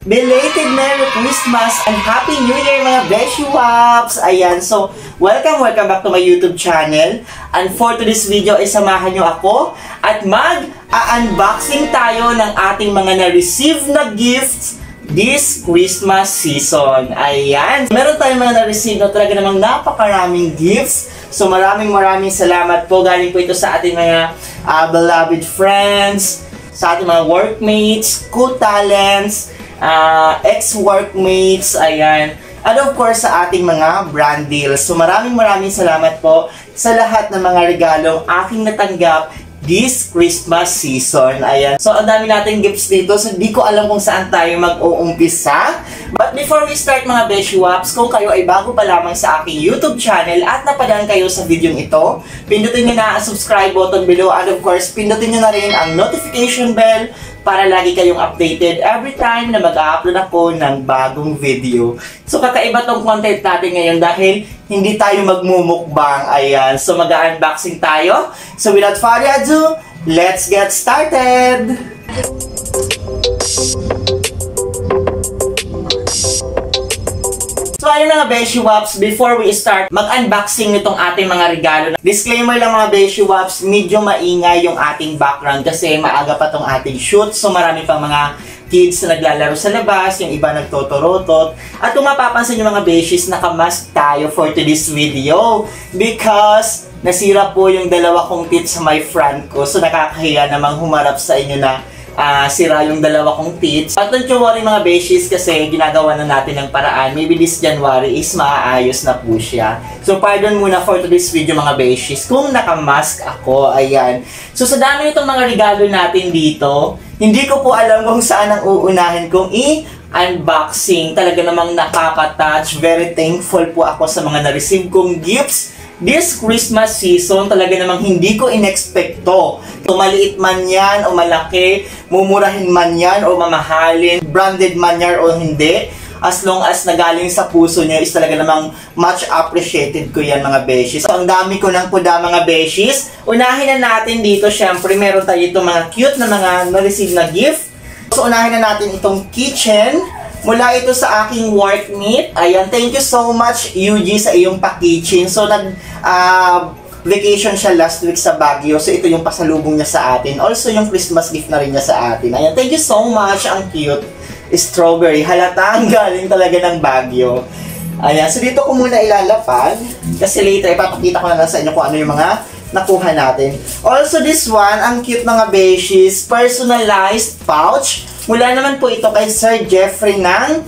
Belated Merry Christmas and Happy New Year mga Beshi Waps! Ayan, so welcome back to my YouTube channel. And for today's video ay samahan nyo ako at mag-unboxing tayo ng ating mga na-receive na gifts this Christmas season. Ayan, meron tayong mga na-receive na talaga namang napakaraming gifts. So maraming salamat po. Galing po ito sa ating mga beloved friends, sa ating mga workmates, co-talents, ex-workmates, ayan. And of course, sa ating mga brand deals. So maraming salamat po sa lahat ng mga regalong aking natanggap this Christmas season. Ayan. So ang dami nating gifts dito. So di ko alam kung saan tayo mag-uumpisa. But before we start mga Beshi Waps, kung kayo ay bago pa lamang sa aking YouTube channel at napadaan kayo sa video ito, pindutin nyo na ang subscribe button below and of course, pindutin nyo na rin ang notification bell para lagi kayong updated every time na mag-upload ako ng bagong video. So kakaiba tong content natin ngayon dahil hindi tayo magmumukbang. Ayan. So mag-unboxing tayo. So without further ado, let's get started! So ayun mga Beshi Waps, before we start mag-unboxing nitong ating mga regalo. Disclaimer lang mga Beshi Waps, medyo maingay yung ating background kasi maaga pa tong ating shoot. So marami pang mga kids na naglalaro sa labas, yung iba nagtotorotot. At kung mapapansin nyo mga Beshis, nakamask tayo for today's video because nasira po yung dalawa kong teeth sa my front ko. So nakakahiya namang humarap sa inyo na sira yung dalawa kong teeth. But don't you worry mga Beshis kasi ginagawa na natin ng paraan. Maybe this January is maaayos na po siya. So pardon muna for today's video mga Beshis kung nakamask ako. Ayan. So sa dami nitong mga regalo natin dito, hindi ko po alam kung saan ang uunahin kong i-unboxing. Talaga namang nakaka-touch. Very thankful po ako sa mga na-receive kong gifts this Christmas season. Talaga namang hindi ko inexpecto. Kung maliit man yan o malaki, mumurahin man yan o mamahalin, branded man yan o hindi, as long as nagaling sa puso niya is talaga namang much appreciated ko yan mga Beshis. So ang dami ko ng puda mga Beshis. Unahin na natin dito, syempre meron tayo itong mga cute na mga na-receive na gift. So unahin na natin itong kitchen. Mula ito sa aking workmate. Ayan, thank you so much Yuji sa iyong pa-kitchen. So vacation siya last week sa Baguio. So ito yung pasalubong niya sa atin. Also yung Christmas gift na rin niya sa atin. Ayan, thank you so much. Ang cute. Strawberry. Halatang galing talaga ng Baguio. Ayan, so dito ko muna ilalapad. Kasi later ipapakita ko na lang sa inyo kung ano yung mga nakuha natin. Also this one, ang cute mga Beshis. Personalized pouch. Mula naman po ito kay Sir Jeffrey ng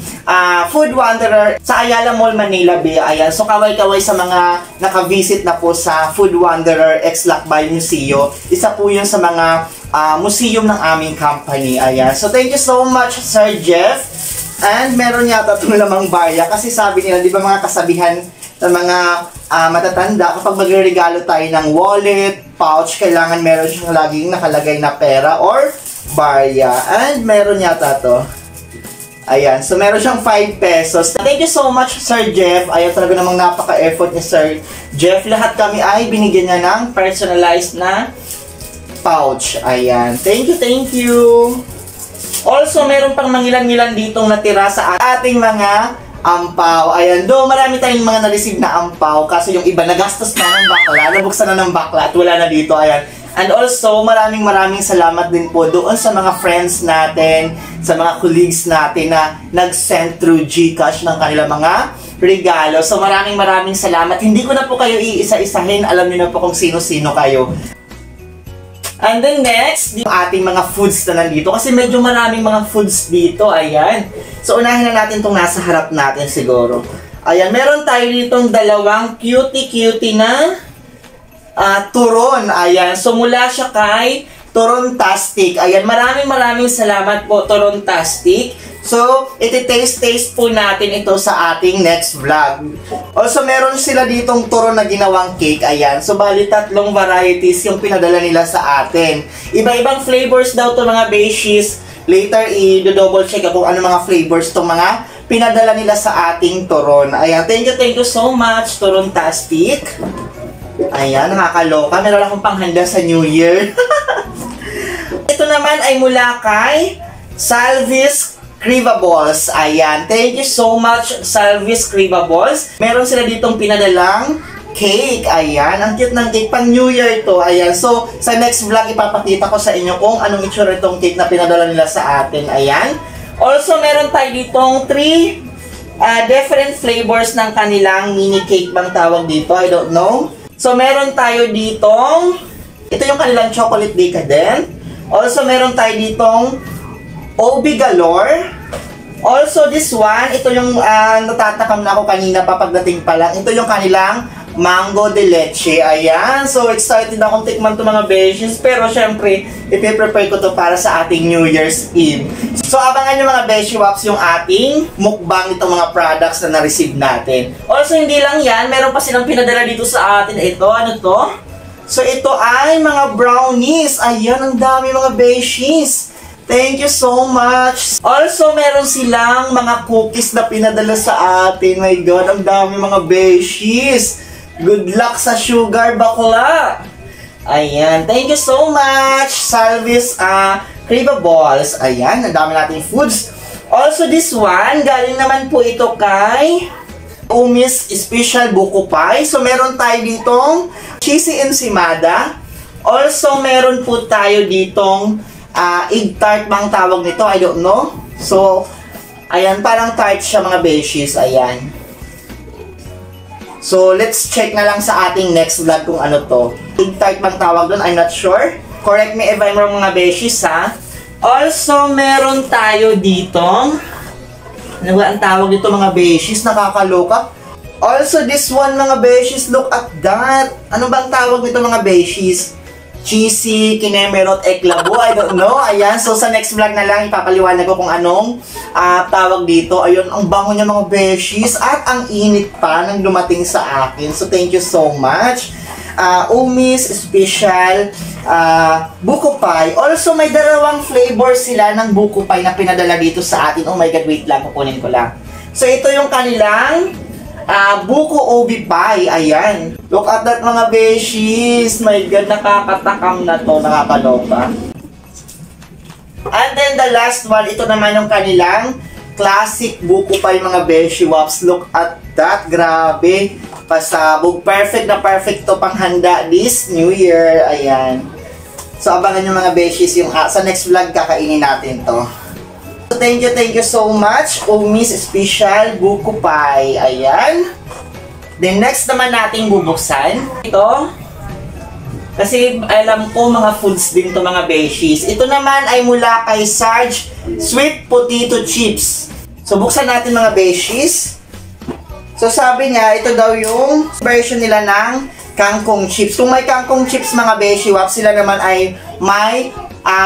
Food Wanderer sa Ayala Mall, Manila Bay. Ayan. So kaway-kaway sa mga naka-visit na po sa Food Wanderer ex-Lakbay Museo. Isa po yun sa mga museum ng aming company. Ayan. So thank you so much Sir Jeff. And meron yata itong lamang barya kasi sabi nila, di ba mga kasabihan ng mga matatanda, kapag magre-regalo tayo ng wallet, pouch, kailangan meron siyang laging nakalagay na pera or barya. And meron yata to. Ayan. So meron siyang 5 pesos. Thank you so much Sir Jeff. Ayan, talaga namang napaka-effort ni Sir Jeff. Lahat kami ay binigyan niya ng personalized na pouch. Ayan. Thank you. Also, meron pang mangilan-ngilan ditong natira sa ating mga ampaw. Ayan, do marami tayong mga na-receive na ampaw kasi yung iba nagastos na ng bakla, nabuksan na ng bakla at wala na dito. Ayan. And also, maraming salamat din po doon sa mga friends natin, sa mga colleagues natin na nag-send through GCash ng kanilang mga regalo. So maraming salamat. Hindi ko na po kayo iisa-isahin. Alam niyo na po kung sino-sino kayo. And then next, yung ating mga foods na nandito. Kasi medyo maraming mga foods dito. Ayan. So unahin na natin itong nasa harap natin siguro. Ayan, meron tayo ditong dalawang cutie na turon. Ayan. So mula siya kay Turontastic. Ayan, maraming salamat po Turontastic. So, iti-taste po natin ito sa ating next vlog. Also, meron sila ditong turon na ginawang cake. Ayan. So, bali 3 varieties yung pinadala nila sa atin. Iba-ibang flavors daw to mga Beshis. Later, i-double check kung ano mga flavors tong mga pinadala nila sa ating turon. Ayan. Thank you so much, Turontastic. Ayan, nakakaloka. Meron akong panghanda sa New Year. Ito naman ay mula kay Salvis Crevables. Ayan. Thank you so much, Salvis Crevables. Meron sila ditong pinadalang cake. Ayan. Ang cute ng cake. Pang New Year ito. Ayan. So, sa next vlog, ipapakita ko sa inyo kung anong itsura itong cake na pinadala nila sa atin. Ayan. Also, meron tayo ditong 3 different flavors ng kanilang mini cake bang tawag dito. I don't know. So, meron tayo ditong, ito yung kanilang chocolate decadent. Also, meron tayo ditong OB Galore. Also, this one, ito yung natatakam na ako kanina pa pagdating pa lang. Ito yung kanilang mango de leche. Ayan. So, excited akong tikman to mga beshies. Pero, syempre, ipiprepare ko to para sa ating New Year's Eve. So, abangan nyo mga beshi wops yung ating mukbang itong mga products na na-receive natin. Also, hindi lang yan. Meron pa silang pinadala dito sa atin. Ito, ano to? So, ito ay mga brownies. Ayan, ang dami mga beshies. Thank you so much. Also, meron silang mga cookies na pinadala sa atin. My God, ang dami mga beshies. Good luck sa sugar bakla. Ayan, thank you so much, Salvis Crevables. Ayan, ang dami nating foods. Also, this one, galing naman po ito kay Umi's Special Buko Pie. So, meron tayo ditong cheesy ensimada. Also, meron po tayo ditong egg tart bang tawag nito, I don't know. So, ayan, parang tart siya mga beshies, ayan. So, let's check na lang sa ating next vlog kung ano to. Egg tart bang tawag doon, I'm not sure. Correct me if I'm wrong mga beshies, ha. Also, meron tayo ditong, ano ba ang tawag dito mga beshies, nakakaloka. Also, this one mga beshies, look at that. Ano bang tawag nito mga beshies? Cheesy, kinemerot, eklabo, I don't know. Ayan, so sa next vlog na lang, ipapaliwanag ko kung anong tawag dito. Ayun, ang bango niya mga beshies at ang init pa nang dumating sa akin. So, thank you so much. Umi's Special Buko Pie. Also, may dalawang flavor sila ng Buko Pie na pinadala dito sa atin. Oh my God, wait lang, kukunin ko lang. So, ito yung kanilang Buko OB Pie. Ayan. Look at that mga beshies. My God, nakakatakam na to. Nakakaloka. And then the last one, ito naman yung kanilang classic Buko Pie mga beshi wops. Look at that. Grabe. Pasabog. Perfect na perfect to panghanda this New Year. Ayan. So, abangan nyo mga beshies yung sa next vlog kakainin natin to. So, thank you so much. Umi's Special Buko Pie. Ayan. Then, next naman nating bubuksan. Ito. Kasi alam ko mga foods din to mga beshies. Ito naman ay mula kay Sarge Sweet Potato Chips. So, buksan natin mga beshies. So, sabi niya, ito daw yung version nila ng kangkong chips. Kung may kangkong chips mga beshi wap, sila naman ay may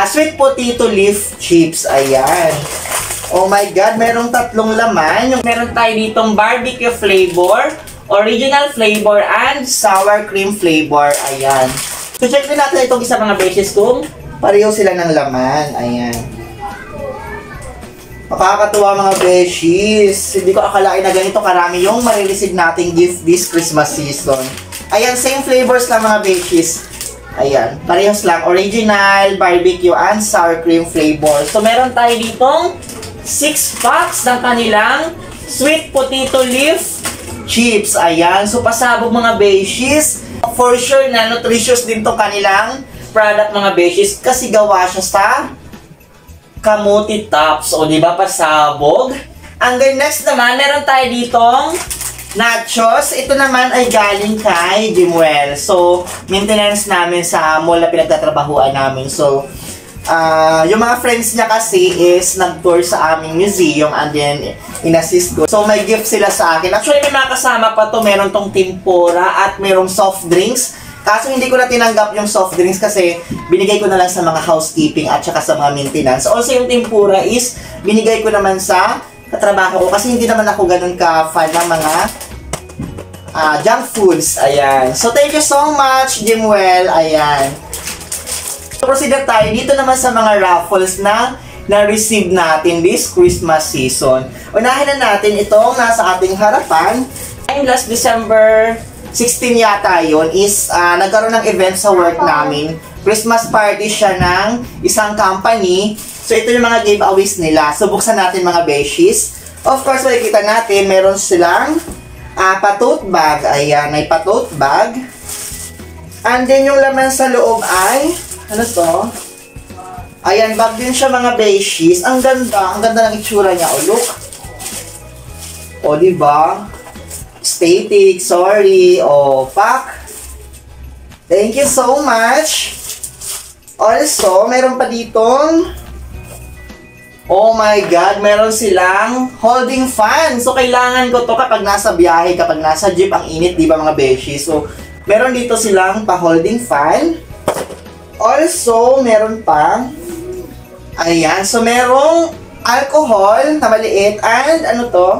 sweet potato leaf chips. Ayan. Oh my God, merong 3 laman. Meron tayo ditong barbecue flavor, original flavor, and sour cream flavor. Ayan. So, check din natin itong isa mga beshies kung pareho sila ng laman. Ayan. Makakatuwa mga beshies. Hindi ko akalain na ganito karami yung marireceive nating gift this Christmas season. Ayan, same flavors lang mga beshies. Ayan, parehas lang. Original, barbecue, and sour cream flavor. So, meron tayo ditong 6 packs ng kanilang sweet potato leaf chips. Ayan, so pasabog mga beshies. For sure na nutritious din to kanilang product mga beshies kasi gawa siya sa kamuti tops. O, diba, pasabog? And then next naman, meron tayo ditong nachos. Ito naman ay galing kay Jimuel. So, maintenance namin sa mall na pinagtatrabahuan namin. So, yung mga friends niya kasi is nag-tour sa aming museum and then in-assist ko. So, may gift sila sa akin. Actually, may mga kasama pa to. Meron tong tempura at merong soft drinks. Kaso hindi ko na tinanggap yung soft drinks kasi binigay ko na lang sa mga housekeeping at saka sa mga maintenance. Also, yung tempura is binigay ko naman sa katrabaho ko kasi hindi naman ako ganun ka-fan ng mga junk foods. Ayan. So, thank you so much, Jimuel. Ayan. So, proceed na tayo dito naman sa mga raffles na na-receive natin this Christmas season. Unahin na natin itong nasa ating harapan. Ay, last December 16 yata yun is nagkaroon ng event sa work namin. Christmas party siya ng isang company. So, ito yung mga giveaways nila. So, buksan natin mga beshies. Of course, makikita natin, meron silang pa-tote bag. Ayan, may pa-tote bag. And then, yung laman sa loob ay, ano to? Ayan, bag din siya mga beshies. Ang ganda ng itsura niya. O, look. O, diba? Static, sorry. O, pack. Thank you so much. Also, meron pa ditong, oh my God, meron silang holding fan. So, kailangan ko to kapag nasa biyahe, kapag nasa jeep, ang init, di ba mga beshi? So, meron dito silang pa-holding fan. Also, meron pa, ayan, so merong alcohol na maliit and ano to?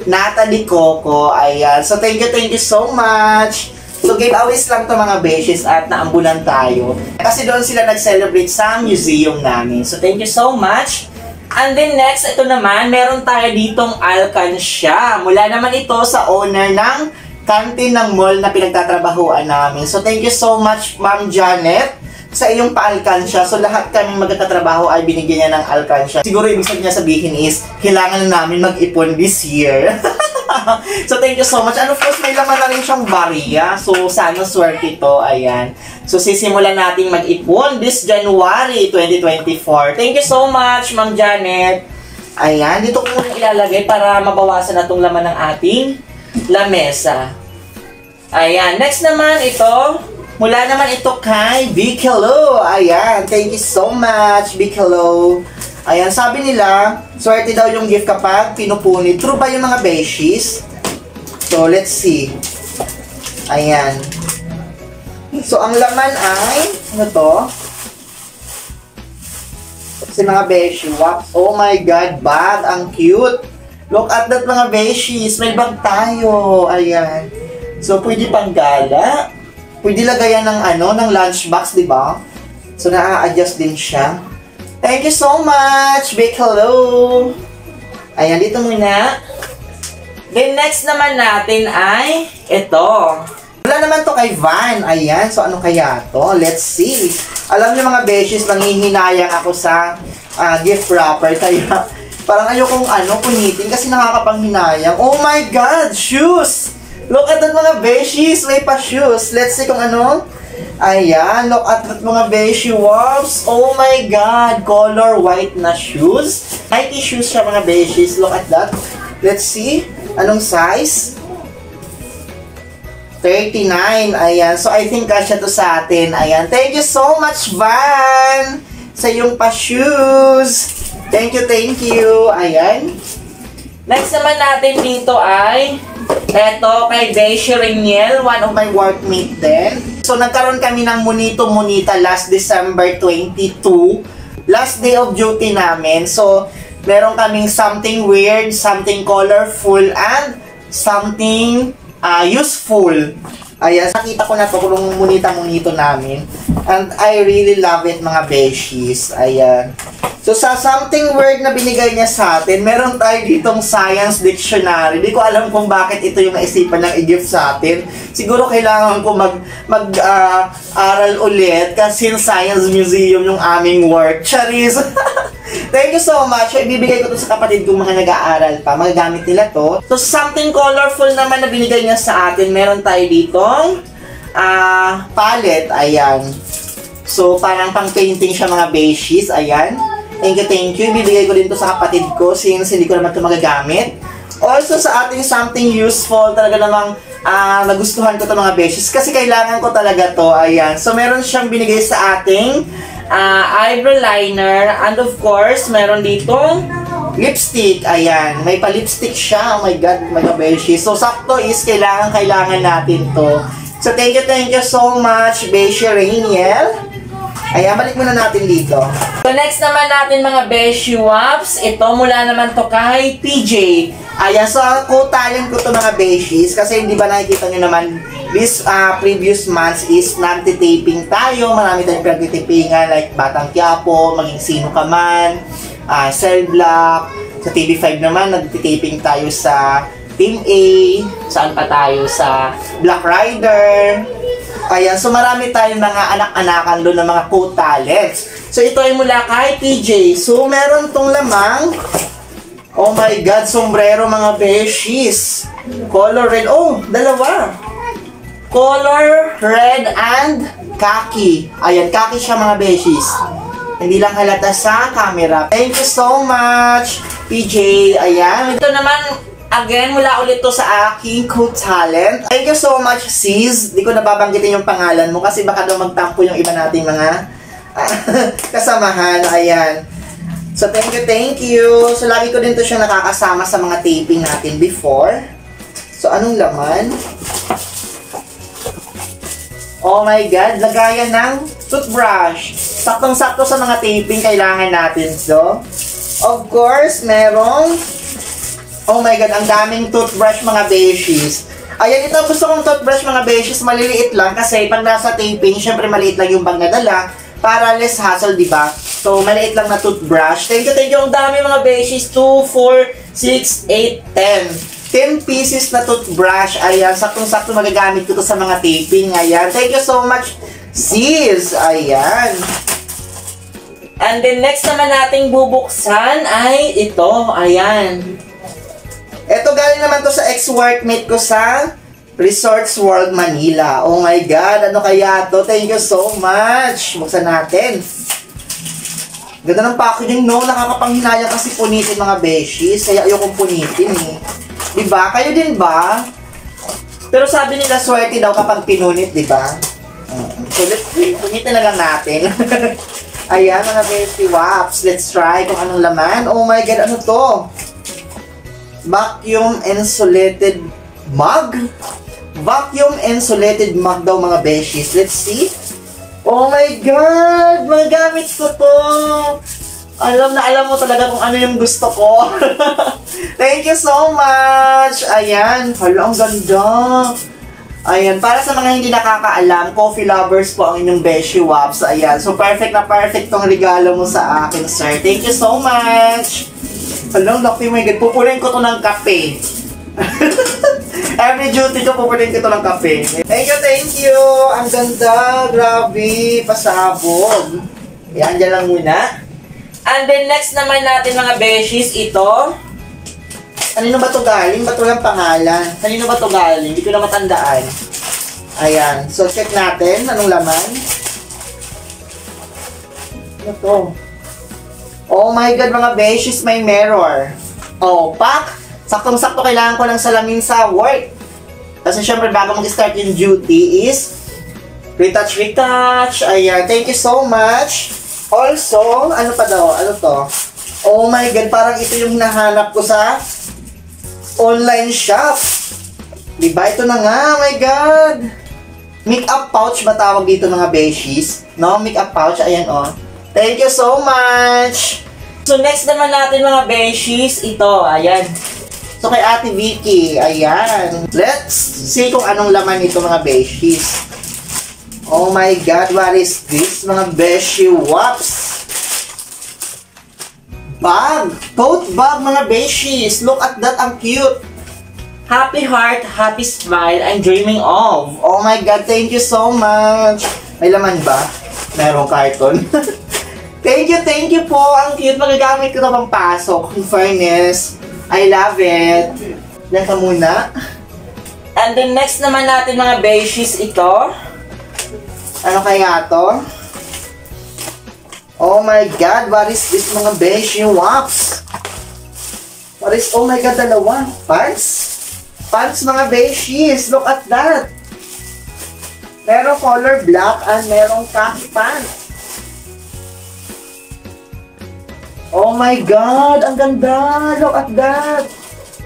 Natalie Coco. Ayan, so thank you so much. So, giveaways lang to mga beshies at naambulan tayo. Kasi doon sila nag-celebrate sa museum namin. So, thank you so much. And then next, ito naman, meron tayo ditong alkansya. Mula naman ito sa owner ng canteen ng mall na pinagtatrabahuan namin. So, thank you so much, Ma'am Janet, sa iyong paalkansya. So, lahat kaming magkatrabaho ay binigyan niya ng alkansya. Siguro, ibig sabihin is, kailangan namin mag-ipon this year. So, thank you so much. And of course, may laman na rin siyang barya. So, sana swerte ito. Ayan. So, sisimulan natin mag-ipon this January 2024. Thank you so much, Ma'am Janet. Ayan. Dito ko muna ilalagay para mabawasan na itong laman ng ating lamesa. Ayan. Next naman ito. Mula naman ito kay Big Hello. Ayan. Thank you so much, Big Hello. Ayan, sabi nila, swerte daw yung gift kapag pinupuni. True ba yung mga beshies? So, let's see. Ayan. So, ang laman ay, ano to? Kasi mga beshi, wow. Oh my God, bag. Ang cute. Look at that mga beshies. May bag tayo. Ayan. So, pwede pang gala. Pwede lagayan ng ano, ng lunchbox, di ba? So, na-adjust din siya. Thank you so much, Big Hello. Ayan, dito muna. Then, next naman natin ay ito. Wala naman to kay Van. Ayan, so ano kaya to? Let's see. Alam niyo mga beshies, nanghihinayang ako sa gift wrapper. Kaya, parang ayokong punitin kasi nakakapanghinayang. Oh my God, shoes! Look at that mga beshies, may pa shoes. Let's see kung ano. Ayan, look at that mga beshi wops. Oh my God, color white na shoes. Nike shoes siya mga beshies. Look at that. Let's see. Anong size? 39. Ayan. So, I think kasya to sa atin. Ayan. Thank you so much, Van, sa iyong pa-shoes. Thank you. Ayan. Next naman natin dito ay eto kay Beshi Reniel, one of my workmate din. So, nagkaroon kami ng Monito-Monita last December 22. Last day of duty namin. So, meron kaming something weird, something colorful, and something useful. Ayan, nakita ko na to kung Monita-Monito namin. And I really love it mga beshies. Ayan. So, sa something weird na binigay niya sa atin, meron tayo ditong science dictionary. Di ko alam kung bakit ito yung naisipan niyang i-gift sa atin. Siguro kailangan ko mag-aral ulit kasi science museum yung aming work. Charis! Thank you so much. Ibibigay ko to sa kapatid kong mga nag-aaral pa. Magagamit nila to. So, something colorful naman na binigay niya sa atin. Meron tayo ditong palette. Ayan. So, parang pang-painting siya mga beshies. Ayan. Thank you. Ibibigay ko din to sa kapatid ko since hindi ko naman ito magagamit. Also, sa ating something useful, talaga namang nagustuhan ko to mga beshies kasi kailangan ko talaga to. Ayan. So, meron siyang binigay sa ating eyebrow liner and of course, meron ditong lipstick. Ayan. May pa-lipstick siya. Oh my God, mga beshies. So, sakto is kailangan natin to. So, thank you so much, Beshi Reniel. Ayan, balik muna natin dito. So, next naman natin mga Beshi Wops. Ito, mula naman to kay PJ. Ayan, so, talent ko to mga Beshies. Kasi hindi ba nakikita nyo naman, this previous months is nagtitaping tayo. Marami tayong pinagtitapingan like Batang Quiapo, Maging Sino Ka Man, Cell Block. Sa TV5 naman, nagtitaping tayo sa Team A. Saan pa tayo? Sa Black Rider. Ayan, so marami tayong mga anak-anakan doon ng mga co-talents. So, ito ay mula kay PJ. So, meron tong lamang. Oh my God, sombrero mga beshies. Color red. Oh, dalawa. Color red and khaki. Ayan, khaki siya mga beshies. Hindi lang halata sa camera. Thank you so much, PJ. Ayan. Ito naman, again, mula ulit to sa aking Co-Talent. Thank you so much, sis. Di ko nababanggitin yung pangalan mo kasi baka daw magtampo yung iba nating mga kasamahan. Ayan. So, thank you. So, lagi ko din to siya nakakasama sa mga taping natin before. So, anong laman? Oh my God, lagayan ng toothbrush. Saktong-sakto sa mga taping kailangan natin. So, of course, merong, oh my God, ang daming toothbrush mga beshies. Ayan, ito gusto kong toothbrush mga beshies, maliliit lang kasi pag nasa taping, syempre maliit lang yung bag na dala para less hassle, di ba? So, maliit lang na toothbrush. Thank you. Ang dami mga beshies. 2, 4, 6, 8, 10. 10 pieces na toothbrush. Ayan, saktong-sakto magagamit ko to sa mga taping. Ayan, thank you so much, sis. Ayan. And then, next naman nating bubuksan ay ito. Ayan. Ito galing naman to sa ex-workmate ko sa Resorts World Manila. Oh my God, ano kaya to? Thank you so much. Buksan natin. Ganda ng packaging, no? Nakakapanghinayang kasi punitin mga beshies. Kaya ayokong punitin eh. Diba? Kayo din ba? Pero sabi nila swerte daw kapag pinunit, diba? So, punitin na lang natin. Ayan, mga beshies waps. Let's try kung anong laman. Oh my God, ano to? Vacuum insulated mug? Vacuum insulated mug daw mga beshies. Let's see. Oh my God! Magamit ko to! Alam mo talaga kung ano yung gusto ko. Thank you so much! Ayan. Hala, ang ganda. Ayan. Para sa mga hindi nakakaalam, coffee lovers po ang inyong Beshi Waps. Ayan. So, perfect na perfect tong regalo mo sa akin, sir. Thank you so much! Hala, lucky my God. Pupunin ko to ng kape. Every duty ko, pupunin ko to ng kape. Thank you! Ang ganda! Grabe! Pasabog! Ayan, dyan lang muna. And then, next naman natin mga beshies, ito. Kanino ba to galing? Ba't walang pangalan? Kanino ba to galing? Hindi ko na matandaan. Ayan. So, check natin. Anong laman? Ano to? Oh my God, mga beshies, may mirror. Oh, pak! Saktong-sakto kailangan ko ng salamin sa work. Kasi syempre, bago mag-start yung duty is retouch. Ayan. Thank you so much. Also, ano pa daw? Ano to? Oh my God, parang ito yung hinahanap ko sa online shop. Diba? Ito na nga, oh my God. Makeup pouch ba tawag dito mga beshies? No? Makeup pouch, ayan oh. Thank you so much. So next naman natin mga beshies, ito, ayan. So kay Ate Vicky, ayan. Let's see kung anong laman nito mga beshies. Oh my God, what is this mga beshi waps? Bag! Tote bag mga beshies! Look at that, ang cute! Happy heart, happy smile, I'm dreaming of. Oh my God, thank you so much! May laman ba? Merong carton. Thank you po! Ang cute, magagamit ko na pang pasok. In fairness, I love it. Yan ka muna. And then next naman natin mga beshies, ito. Ano kaya to? Oh my God, what is this mga beshi waps? What is, oh my God, dalawa. Pants? Pants mga beshies, look at that. Merong color black and merong khaki pants. Oh my God, ang ganda. Look at that.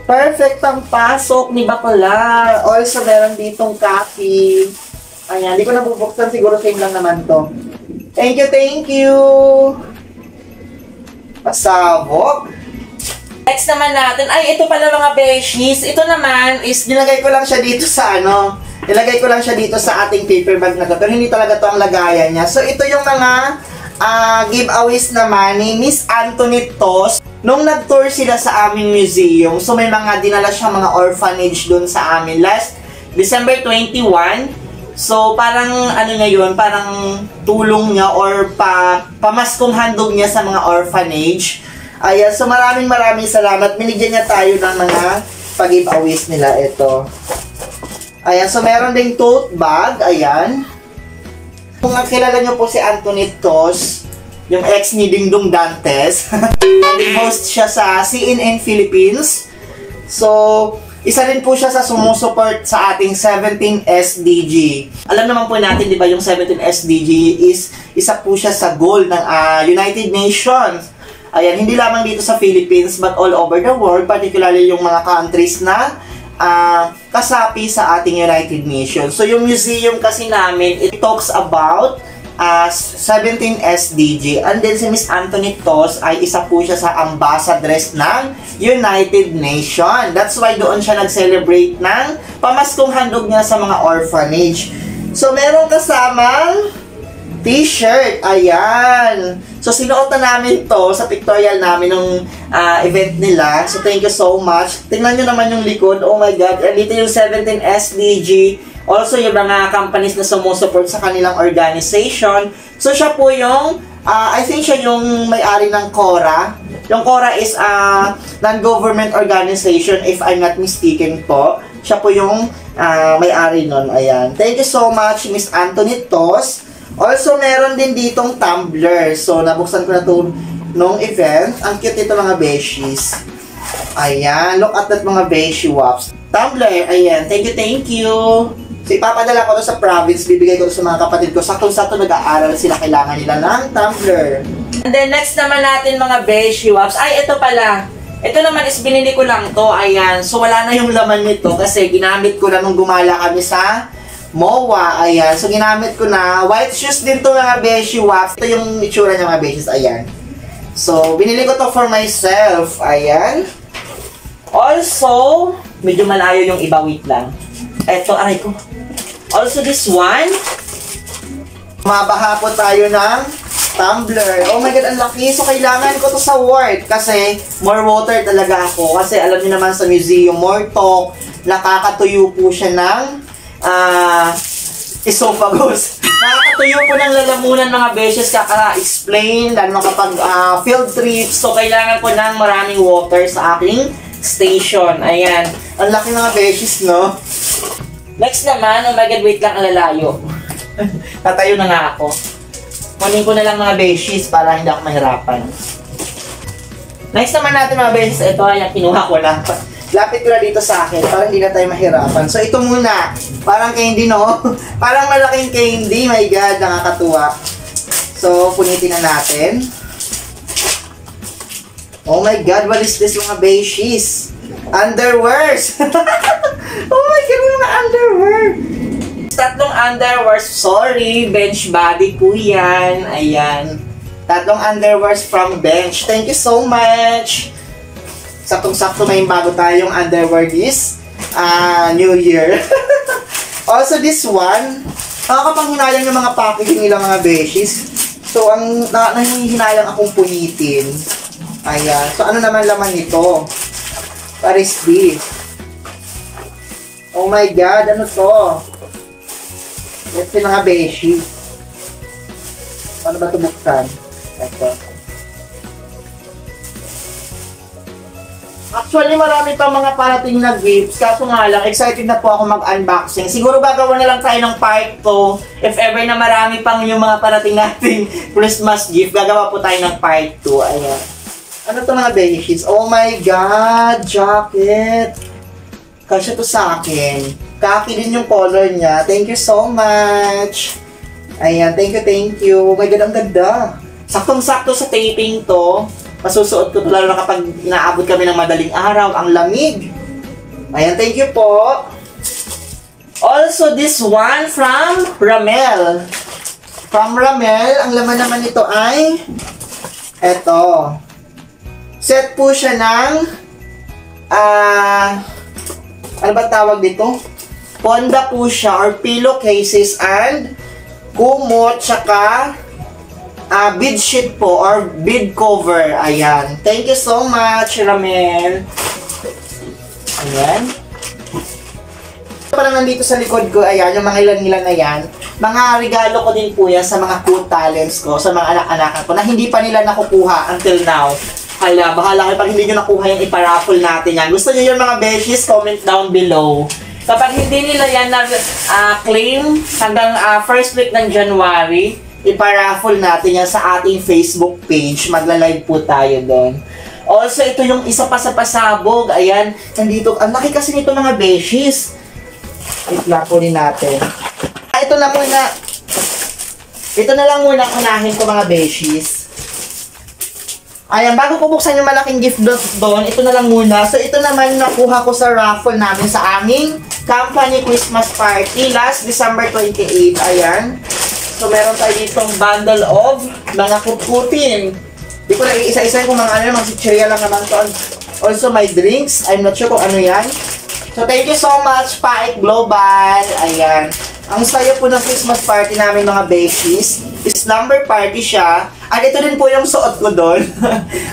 Perfect pang pasok ni bakla. Also, meron ditong khaki. Ayan, hindi ko na bubuksan. Siguro same lang naman to. Thank you! Pasabog! Next naman natin, ay ito pala mga beshies. Ito naman is, nilagay ko lang siya dito sa nilagay ko lang siya dito sa ating paper bag na to. Pero hindi talaga to ang lagayan niya. So ito yung mga giveaways naman ni Miss Antoinette Tos. Nung nag-tour sila sa aming museum, so may mga dinala siya mga orphanage dun sa amin last December 21. So, parang ano niya yun, parang tulong niya or pamaskong handog niya sa mga orphanage. Ayan, so maraming salamat. Binigyan niya tayo ng mga pag-giveaways nila. Ito. Ayan, so meron ding tote bag. Ayan. Kung kilala niyo po si Anthony Tos, yung ex ni Dingdong Dantes, host siya sa CNN Philippines. So, isa rin po siya sa sumusuport sa ating 17 SDG. Alam naman po natin, di ba, yung 17 SDG is isa po siya sa goal ng United Nations. Ayan, hindi lamang dito sa Philippines but all over the world, particularly yung mga countries na kasapi sa ating United Nations. So, yung museum kasi namin, it talks about 17 SDG. And then si Miss Anthony Tos ay isa po siya sa ambassadress ng United Nations. That's why doon siya nag-celebrate ng pamaskong handog niya sa mga orphanage. So, meron kasamang t-shirt. Ayan. So, sinuotan namin to sa pictorial namin ng event nila. So, thank you so much. Tingnan nyo naman yung likod. Oh my God. Dito yung 17 SDG. Also, yung mga companies na sumusupport sa kanilang organization. So, siya po yung, I think siya yung may-ari ng CORA. Yung CORA is a non-government organization, if I'm not mistaken po. Siya po yung may-ari nun. Ayan. Thank you so much, Miss Anthony Tos. Also, meron din ditong tumbler. So, nabuksan ko na ito nung event. Ang cute nito mga beshies. Ayan. Look at that mga beshi wops. Tumbler. Ayan. Thank you. So, ipapadala ko to sa province, bibigay ko to sa mga kapatid ko. Sakto-sakto nag-aaral sila, kailangan nila ng tumbler. And then, next naman natin mga beshi wops. Ay, ito pala. Ito naman is binili ko lang to. Ayan. So, wala na yung laman nito kasi ginamit ko na nung gumala kami sa MOA. Ayan. So, ginamit ko na. White shoes din to mga beshi wops. Ito yung itsura niya mga beshies. Ayan. So, binili ko to for myself. Ayan. Also, medyo malayo yung iba. Wait lang. Eto, aray ko. Also, this one. Mabaha po tayo ng tumbler. Oh my God, ang laki. So, kailangan ko to sa work kasi more water talaga ako. Kasi alam niyo naman sa museum, more talk, nakakatuyo po siya ng esophagus. Nakakatuyo po ng lalamunan mga beshes, kaka-explain, lalo kapag field trips. So, kailangan ko ng maraming water sa aking station. Ayan. Ang laki mga beshes, no? Next naman, oh my God, wait lang, alalayo. Tatayo na nga ako. Kunin ko na lang mga beshies para hindi ako mahirapan. Next naman natin mga beshies, ito ay kinuha ko na. Lapit ko na dito sa akin para hindi na tayo mahirapan. So ito muna, parang candy, no? Parang malaking candy, my God, nakakatuwa. So, punitin na natin. Oh my God, what is this mga beshies? Underwears! Oh my God, mga underwear! Tatlong underwears, sorry, bench body po yan. Ayan. Tatlong underwears from Bench. Thank you so much! Saktong-sakto may bago tayong underwear this New Year. Also, this one, nakakapanghinayang yung mga packaging nila mga beshies. So, ang nahihinayang akong punitin. Ayan. So, ano naman laman nito? Paris beef. Oh my God, ano to? Ito yung mga beshi. Paano ba ito buksan? Ito. Actually, marami pang mga parating na gifts. Kaso nga lang, excited na po ako mag-unboxing. Siguro gagawa na lang tayo ng part 2. If ever na marami pang yung mga parating nating Christmas gift, gagawa po tayo ng part 2. Ayan. Ano to mga beshies? Oh my God! Jacket! Kasya to sa akin. Kaki din yung color niya. Thank you so much! Ayan, thank you. Oh my God, ang ganda! Saktong-sakto sa taping to. Masusuot ko lalo na kapag inaabot kami ng madaling araw. Ang lamig! Ayan, thank you po! Also, this one from Ramel. From Ramel, ang laman naman nito ay eto. Set po siya ng ano ba tawag dito? Ponda po siya or pillowcases and kumot tsaka bead sheet po or bead cover. Ayan. Thank you so much, Ramel. Ayan. parang nandito sa likod ko, ayan, yung mga ilan-ilan na yan, mga regalo ko din po yan sa mga cute talents ko, sa mga anak-anakan ko, na hindi pa nila nakukuha until now. Hala, bahala kayo pag hindi nyo nakuha yan, iparaffle natin yan. Gusto nyo yung mga beshies, comment down below. Kapag hindi nila yan na-claim hanggang first week ng January, iparaffle natin yan sa ating Facebook page. Magla-live po tayo doon. Also, ito yung isa pa sa pasabog. Ayan, nandito. Ang laki kasi nito mga beshies. Wait lang, kunin natin. Ito na muna. Ito na lang muna unahin ko mga beshies. Ayan, bago ko buksan yung malaking gift doon, ito na lang muna. So, ito naman nakuha ko sa raffle namin sa aming company Christmas party last December 28. Ayan. So, meron tayo ditong bundle of mga kutkutin. Di ko lang iisa-isa kung mga mga chichirya lang naman to. Also, my drinks. I'm not sure kung ano yan. So, thank you so much, Paik Global. Ayan. Ang saya po ng Christmas party namin mga beshies. Slumber party siya. At ito din po yung suot ko doon.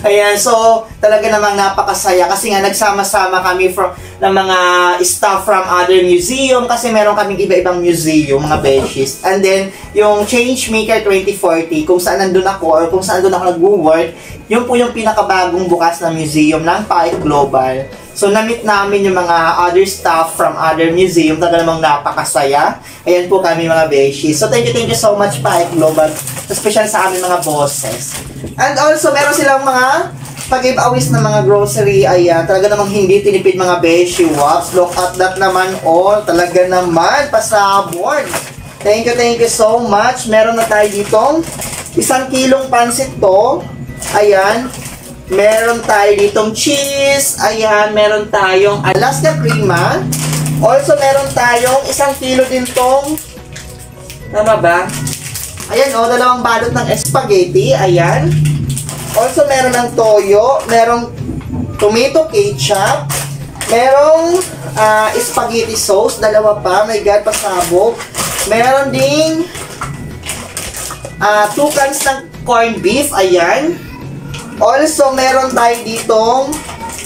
Ayan, so talaga namang napakasaya kasi nga nagsama-sama kami ng mga staff from other museum kasi meron kaming iba-ibang museum, mga beshies. And then, yung Changemaker 2040, kung saan nandun ako or kung saan doon ako nag-work, yun po yung pinakabagong bukas na museum ng Paik Global. So, na-meet namin yung mga other staff from other museum. Talaga namang napakasaya. Ayan po kami mga beshies. So, thank you so much Paik Global. Especially sa aming mga bosses. And also, meron silang mga pag-giveaways ng mga grocery. Ayan, talaga namang hindi tinipid mga beshi. Wops. Look at that naman all. Talaga naman, pasabog. Thank you so much. Meron na tayo ditong 1 kilong pansit to. Ayan. Meron tayo ditong cheese. Ayan, meron tayong Alaska Crema. Also, meron tayong 1 kilo din tong, tama ba? Ayan, 2 balot ng spaghetti. Ayan. Also, meron ng toyo. Merong tomato ketchup. Merong spaghetti sauce. 2 pa. My God, pasabog. Meron ding 2 cans ng corned beef. Ayan. Also, meron tayo ditong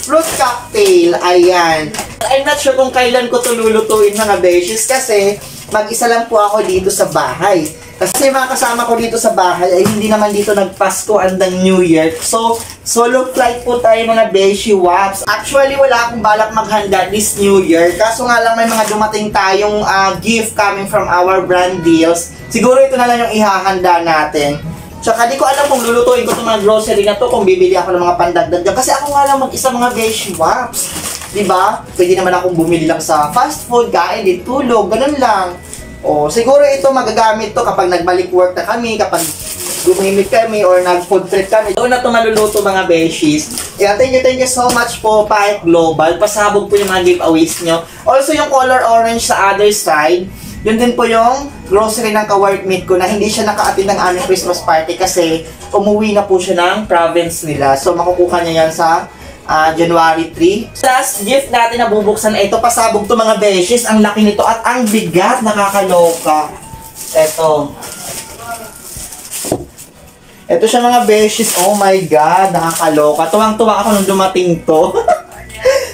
fruit cocktail. Ayan. I'm not sure kung kailan ko ito lulutuin mga beshies kasi mag-isa lang po ako dito sa bahay. Kasi mga kasama ko dito sa bahay ay hindi naman dito nagpasko andang New Year. So, solo flight po tayo mga beshi wops. Actually, wala akong balak maghanda this New Year. Kaso nga lang may mga dumating tayong gift coming from our brand deals. Siguro ito na lang yung ihahanda natin. Tsaka di ko alam kung lulutuin ko itong mga grocery na to, kung bibili ako ng mga pandagdag dyan. Kasi ako nga lang mag-isa mga beshi wops. Diba? Pwede naman akong bumili lang sa fast food, kain, di tulog, ganun lang. O, siguro ito magagamit to kapag nagbalik work na kami, kapag gumimik kami or nag-food trip kami. Doon na ito maluluto mga beshies. Yeah, thank you so much po, Paik Global. Pasabog po yung mga giveaways nyo. Also, yung color orange sa other side, yun din po yung grocery ng ka-workmate ko na hindi siya naka-attend ng aming Christmas party kasi umuwi na po siya ng province nila. So, makukuha niya yan sa January 3. Last gift natin na bubuksan ay ito. Pasabog to mga beshies. Ang laki nito at ang bigat. Nakakaloka. Ito. Ito siya mga beshies. Oh my God. Nakakaloka. Tuwang-tuwa ako nung dumating to.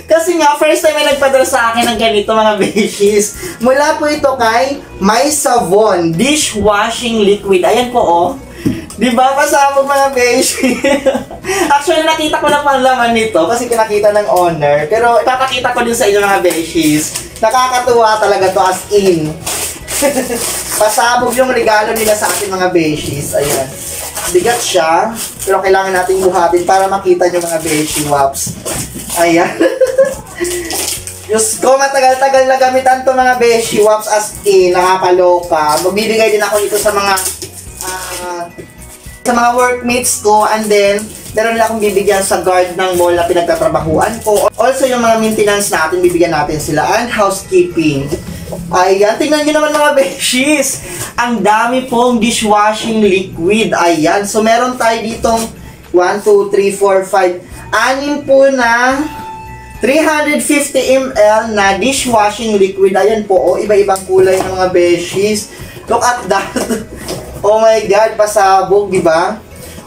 Kasi nga, first time may nagpadala sa akin ng ganito mga beshies. Mula po ito kay My Savon Dishwashing Liquid. Ayan po oh. Diba? Pasabog mga beshies. Actually, nakita ko na pang laman nito kasi pinakita ng owner. Pero ipapakita ko din sa inyo mga beshies. Nakakatuwa talaga to as in. Pasabog yung regalo nila sa ating mga beshies. Ayan. Bigat siya. Pero kailangan nating buhatin para makita nyo mga beshi wops. Ayan. Diyos ko, matagal-tagal na gamitan to mga beshi wops as in. Nakakaloka. Magbibigay din ako dito sa mga workmates ko, and then meron nila akong bibigyan sa guard ng mall na pinagtatrabahuan ko. Also, yung mga maintenance natin, bibigyan natin sila, and housekeeping. Ayan, tingnan nyo naman mga beshies. Ang dami pong dishwashing liquid. Ayan, so meron tayo ditong 1, 2, 3, 4, 5, 6 po na 350 ml na dishwashing liquid. Ayan po, oh, iba-ibang kulay ng mga beshies. Look at that. Oh my God, pasabog, di ba?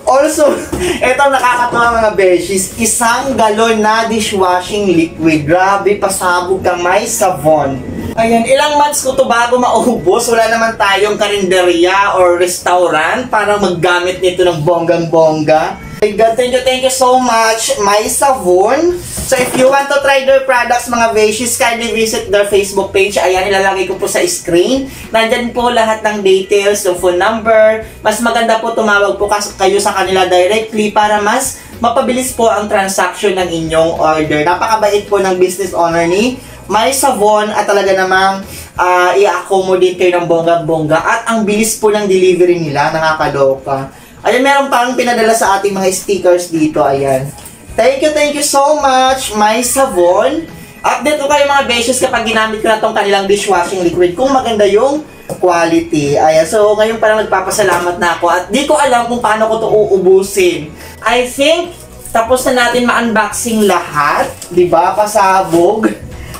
Also, ito nakakatawa mga beshies, 1 galon na dishwashing liquid. Grabe, pasabog ka, My Savon. Ayan, ilang months ko to bago maubos. Wala naman tayong karinderya or restaurant para maggamit nito ng bonggang-bongga. My God, thank you so much, My Savon. So if you want to try their products, mga Beshies, kindly visit their Facebook page. Ayan, ilalagay ko po sa screen. Nandyan po lahat ng details, yung phone number. Mas maganda po tumawag po kayo sa kanila directly para mas mapabilis po ang transaction ng inyong order. Napakabait po ng business owner ni My Savon at talaga namang i-accommodate kayo ng bongga-bongga at ang bilis po ng delivery nila, nakakaloka. Ayan, meron pang pinadala sa ating mga stickers dito, ayan. Thank you so much, My Savon. Update ko kayo mga Beshies kapag ginamit ko na tong kanilang dishwashing liquid kung maganda yung quality. Ayan, so ngayon parang nagpapasalamat na ako at di ko alam kung paano ko to uubusin. I think tapos na natin ma-unboxing lahat, di ba? Pasabog.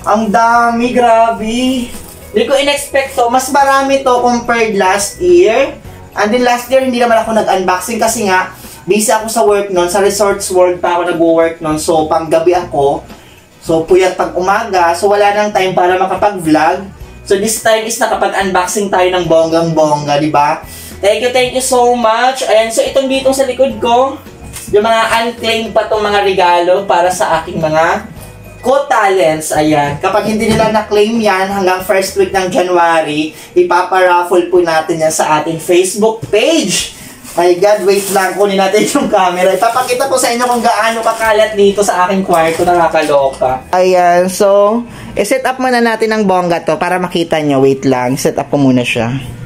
Ang dami, grabe. Hindi ko in-expect to. Mas marami to compared last year. And then last year, hindi naman ako nag-unboxing kasi nga, busy ako sa work nun. Sa Resorts World pa ako nag-work nun. So, panggabi ako. So, puyat pag umaga. So, wala nang time para makapag-vlog. So, this time is nakapag-unboxing tayo ng bonggang-bongga, di ba? Thank you so much. Ayan, so itong dito sa likod ko, yung mga unclaimed pa tong mga regalo para sa aking mga co-talents, ayan. Kapag hindi nila na-claim yan hanggang first week ng January, ipaparaffle po natin yan sa ating Facebook page. My God, wait lang. Kunin natin yung camera. Ipapakita ko sa inyo kung gaano kakalat dito sa aking kwarto. Nakakaloka. Ayan, so, set up muna natin ang bongga to para makita nyo. Wait lang. Set up ko muna siya.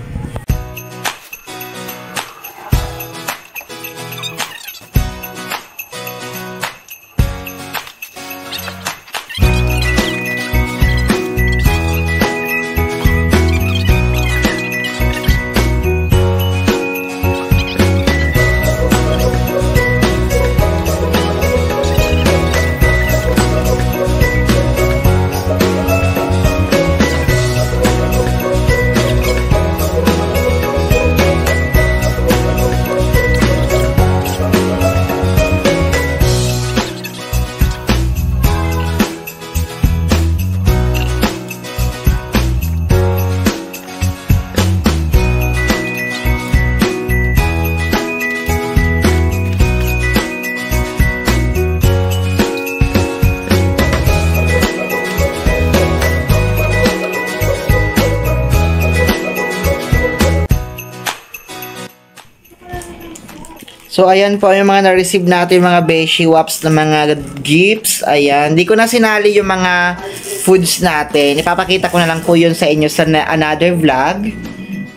So, ayan po yung mga na-receive natin, mga Beshi Wops na mga gifts. Ayan. Di ko na sinali yung mga foods natin. Ipapakita ko na lang po yun sa inyo sa another vlog.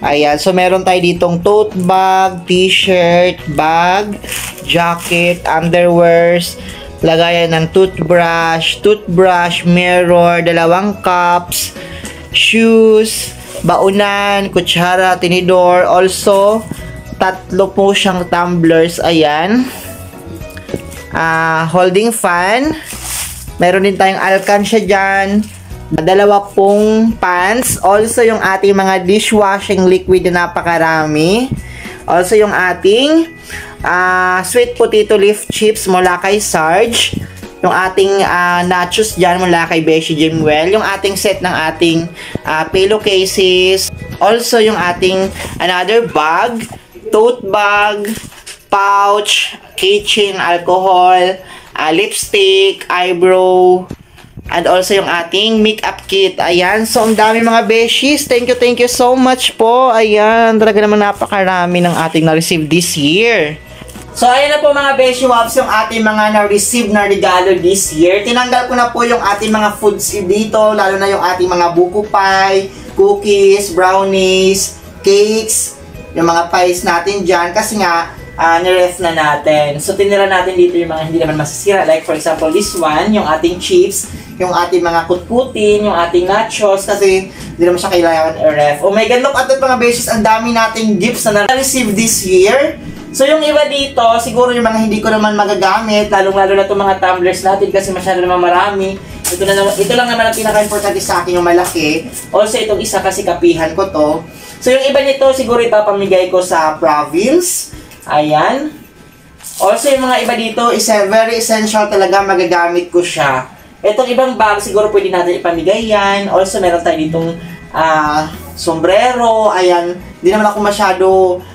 Ayan. So, meron tayo ditong tote bag, t-shirt, bag, jacket, underwears, lagayan ng toothbrush, mirror, 2 cups, shoes, baunan, kutsara, tinidor, also 3 po siyang tumblers, ayan. Holding fan. Meron din tayong alkansya dyan. 2 pong pants. Also, yung ating mga dishwashing liquid na napakarami. Also, yung ating sweet potato leaf chips mula kay Sarge. Yung ating nachos dyan mula kay Beshi Jimwell. Yung ating set ng ating pillowcases. Also, yung ating another bag, tote bag, pouch, keychain, alcohol, lipstick, eyebrow, and also yung ating makeup kit. Ayan. So, ang dami mga Beshies. Thank you so much po. Ayan. Talaga naman napakarami ng ating na-receive this year. So, ayan na po mga Beshi Wops yung ating mga na-receive na regalo this year. Tinanggal ko na po yung ating mga foods dito, lalo na yung ating mga buko pie, cookies, brownies, cakes, yung mga pies natin dyan kasi nga niref na natin. So tinira natin dito yung mga hindi naman masisira, like for example this one, yung ating chips, yung ating mga kutkutin, yung ating nachos kasi hindi naman siya kailangan i-ref. Oh my God, look at that mga Beshies, ang dami nating gifts na na-receive this year. So yung iba dito, siguro yung mga hindi ko naman magagamit, lalong-lalo na itong mga tumblers natin kasi masyado naman marami. Ito lang naman ang pinaka-importante sa akin, yung malaki. Also itong isa kasi kapihan ko to. So, yung iba nito, siguro ipapamigay ko sa province. Ayan. Also, yung mga iba dito, is very essential talaga magagamit ko siya. Itong ibang bag, siguro pwede natin ipamigay yan. Also, meron tayo ditong sombrero. Ayan, hindi naman ako masyado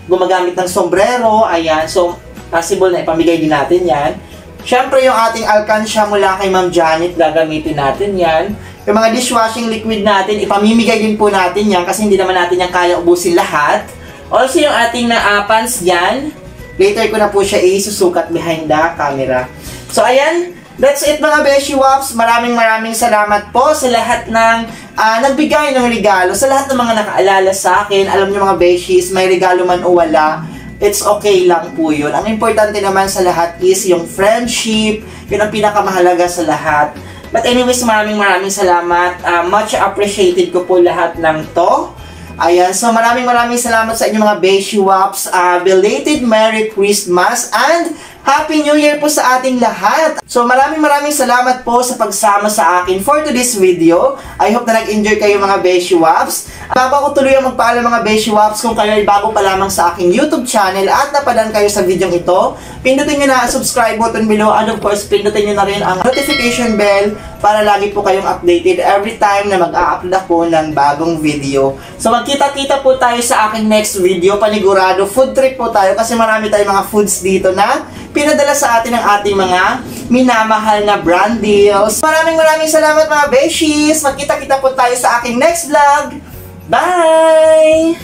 gumagamit ng sombrero. Ayan, so possible na ipamigay din natin yan. Siyempre, yung ating alkansya mula kay Ma'am Janet, gagamitin natin yan. Yung mga dishwashing liquid natin, ipamimigay din po natin yan kasi hindi naman natin yan kaya ubusin lahat. Also, yung ating pants dyan, later ko na po siya isusukat behind the camera. So, ayan. That's it mga Beshi Wops. Maraming salamat po sa lahat ng nagbigay ng regalo. Sa lahat ng mga nakaalala sa akin. Alam niyo mga Beshis, may regalo man o wala, it's okay lang po yun. Ang importante naman sa lahat is yung friendship. Yun ang pinakamahalaga sa lahat. But anyways, maraming salamat. Much appreciated ko po lahat ng to. Ayan, so maraming salamat sa inyo mga Beshi Wops. Belated Merry Christmas and Happy New Year po sa ating lahat! So maraming salamat po sa pagsama sa akin for today's video. I hope na nag-enjoy kayo mga Beshi Wops. Bago ako tuloy ang magpaalam mga Beshi Wops, kung kayo ay bago pa lamang sa aking YouTube channel at napadaan kayo sa video ito, pindutin nyo na ang subscribe button below and of course pindutin nyo na rin ang notification bell para lagi po kayong updated every time na mag-a-upload ako ng bagong video. So magkita-kita po tayo sa aking next video. Panigurado, food trip po tayo kasi marami tayong mga foods dito na pinadala sa atin ng ating mga minamahal na brand deals. Maraming salamat mga Beshis! Magkita-kita po tayo sa aking next vlog. Bye!